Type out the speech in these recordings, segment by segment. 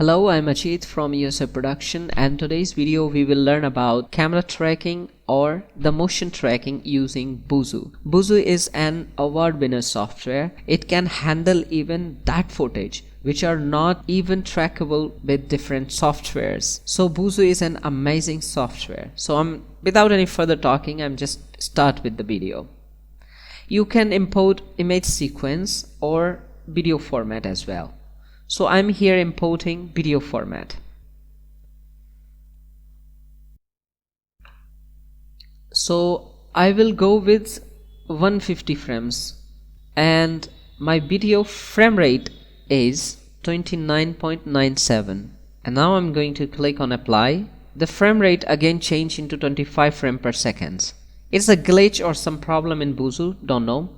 Hello, I'm Ajit from USA Production, and today's video we will learn about camera tracking or the motion tracking using Boujou. Boujou is an award-winner software. It can handle even that footage which are not even trackable with different softwares. So Boujou is an amazing software. So without any further talking, I'm just start with the video. You can import image sequence or video format as well. So I'm here importing video format. So I will go with 150 frames and my video frame rate is 29.97, and now I'm going to click on apply. The frame rate again changed into 25 frames per second. It's a glitch or some problem in Boujou, don't know.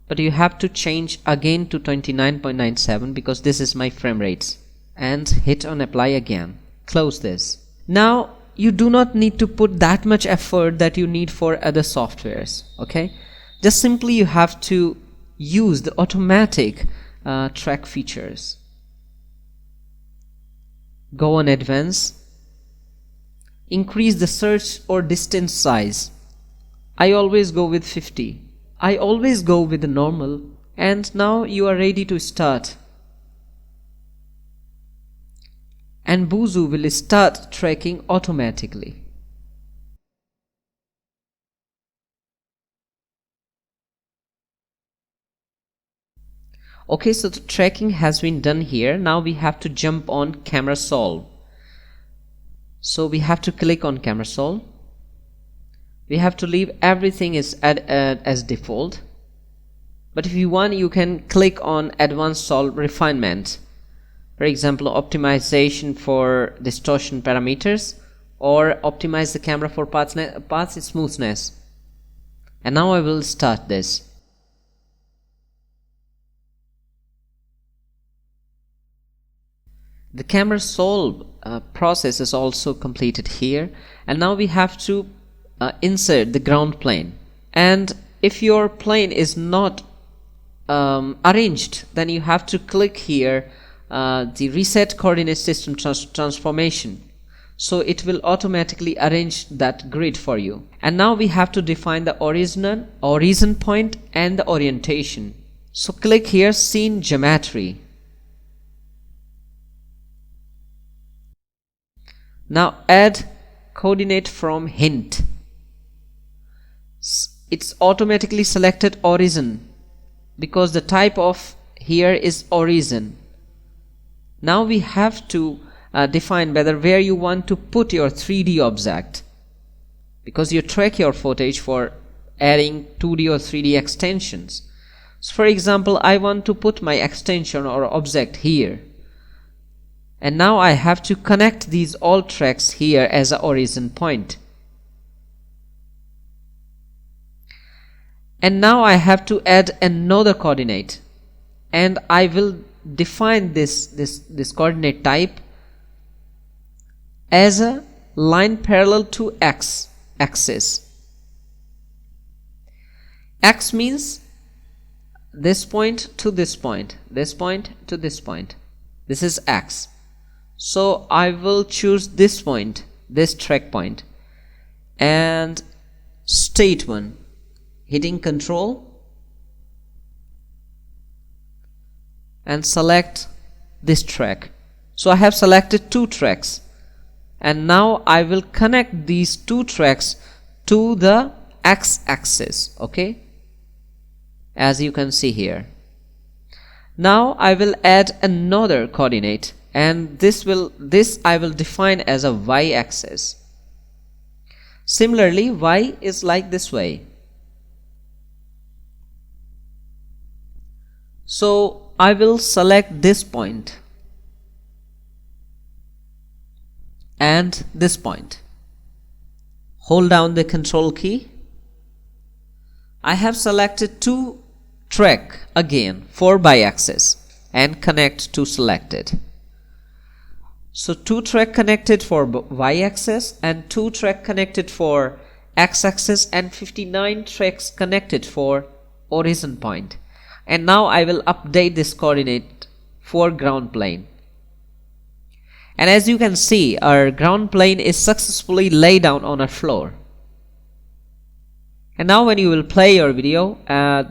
But you have to change again to 29.97 because this is my frame rates, and hit on apply again. Close this. Now you do not need to put that much effort that you need for other softwares. Okay, just simply you have to use the automatic track features. Go on advance, increase the search or distance size. I always go with 50. I always go with the normal, and now you are ready to start. And Boujou will start tracking automatically. Okay, so the tracking has been done here. Now we have to jump on camera solve. So we have to click on camera solve. We have to leave everything as default, but if you want you can click on advanced solve refinement, for example optimization for distortion parameters, or optimize the camera for path smoothness. And now I will start this. The camera solve process is also completed here, and now we have to insert the ground plane. And if your plane is not arranged, then you have to click here the reset coordinate system transformation, so it will automatically arrange that grid for you. And now we have to define the origin point and the orientation. So click here scene geometry. Now add coordinate from hint. It's automatically selected origin because the type of here is origin. Now we have to define where you want to put your 3D object, because you track your footage for adding 2D or 3D extensions. So for example, I want to put my extension or object here, and now I have to connect these all tracks here as an origin point. And now I have to add another coordinate, and I will define this coordinate type as a line parallel to x axis. X means this point to this point, this point to this point. This is x. So I will choose this point, this track point, and state one. Hitting control and select this track. So I have selected two tracks, and now I will connect these two tracks to the x-axis, okay, as you can see here. Now I will add another coordinate, and this I will define as a y-axis. Similarly, y is like this way. So I will select this point and this point. Hold down the control key. I have selected two track again for y-axis and connect to selected. So two track connected for y-axis and two track connected for x-axis, and 59 tracks connected for origin point. And now I will update this coordinate for ground plane. And as you can see, our ground plane is successfully laid down on a floor. And now when you will play your video,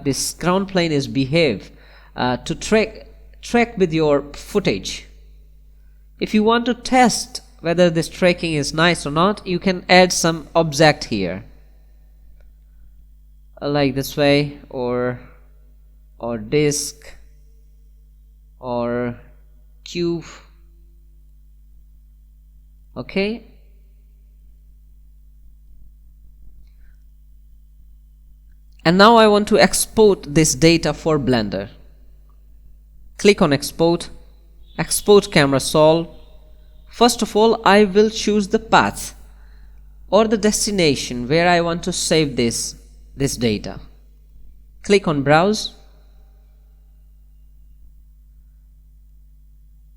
this ground plane is behave to track with your footage. If you want to test whether this tracking is nice or not, you can add some object here, like this way, or disk or cube. Okay, and now I want to export this data for Blender. Click on export, export camera solve. First of all, I will choose the path or the destination where I want to save this data. Click on browse.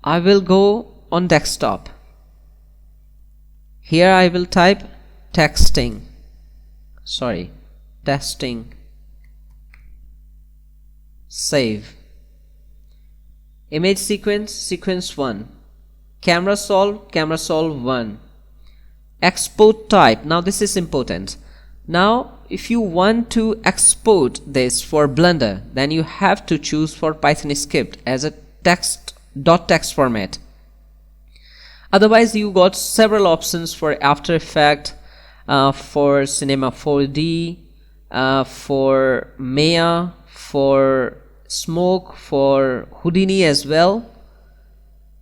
I will go on desktop. Here I will type testing, save. Image sequence 1, camera solve 1, export type. Now this is important. Now if you want to export this for Blender, then you have to choose for Python script as a text format. Otherwise you got several options for After Effects, for Cinema 4D, for Maya, for Smoke, for Houdini as well,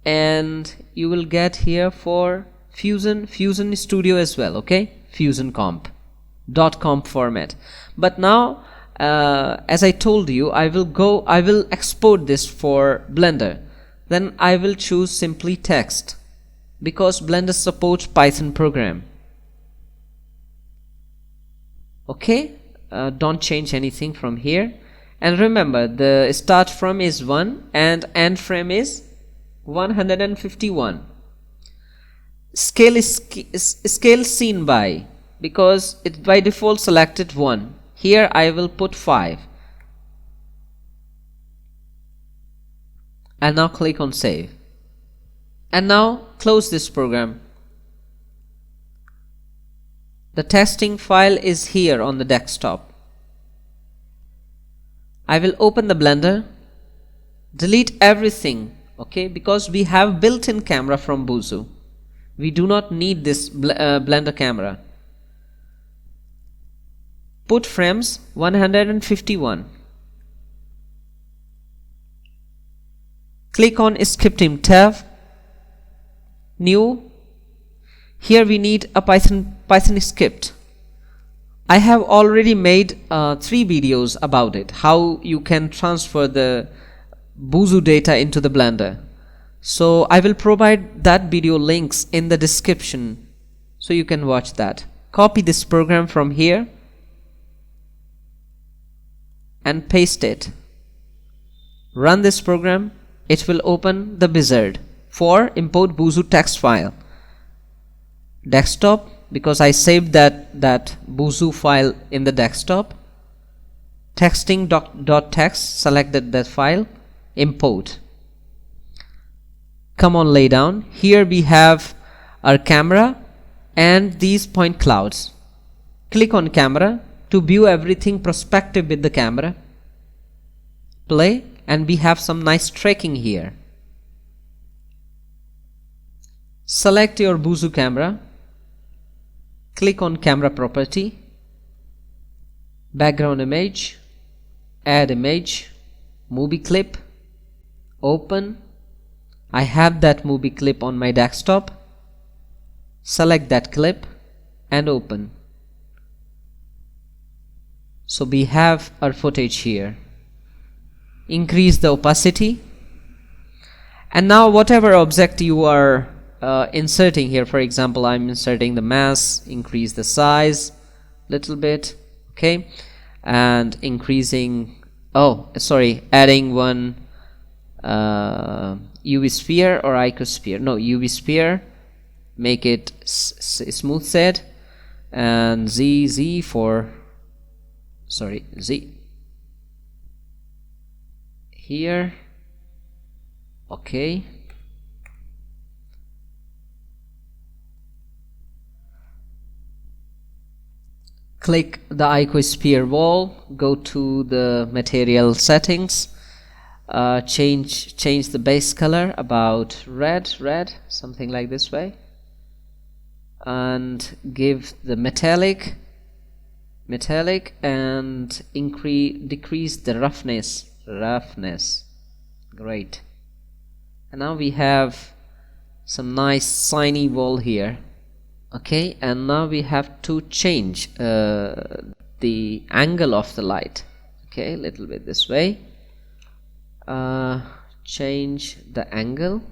and you will get here for Fusion Studio as well. Okay, Fusion Comp format. But now as I told you, I will export this for Blender. Then I will choose simply text, because Blender supports Python program. Okay, don't change anything from here. And remember, the start frame is 1 and end frame is 151. Scale is scale scene by, because it by default selected 1. Here I will put 5. And now click on save. And now close this program. The testing file is here on the desktop. I will open the Blender, delete everything, okay, because we have built-in camera from Boujou. We do not need this Blender camera. Put frames 151. Click on scripting tab, new. Here we need a Python script. I have already made 3 videos about it, how you can transfer the Boujou data into the Blender. So I will provide that video links in the description, so you can watch that. Copy this program from here and paste it. Run this program. It will open the wizard for import Boujou text file. Desktop, because I saved that Boujou file in the desktop. Texting.txt, selected that file, import. Come on, lay down. Here we have our camera and these point clouds. Click on camera to view everything perspective with the camera. Play, and we have some nice tracking here. Select your Boujou camera. Click on camera property, background image, add image, movie clip, open. I have that movie clip on my desktop. Select that clip and open. So we have our footage here. Increase the opacity, and now whatever object you are inserting here, for example, I'm inserting the mass, increase the size little bit, okay, and increasing, adding one UV sphere or icosphere, no, UV sphere, make it smooth set, and Z here, okay. click the icosphere wall, go to the material settings, change the base color about red, something like this way, and give the metallic and decrease the roughness. Great. And now we have some nice shiny wall here. Okay, and now we have to change the angle of the light. Okay, a little bit this way. Change the angle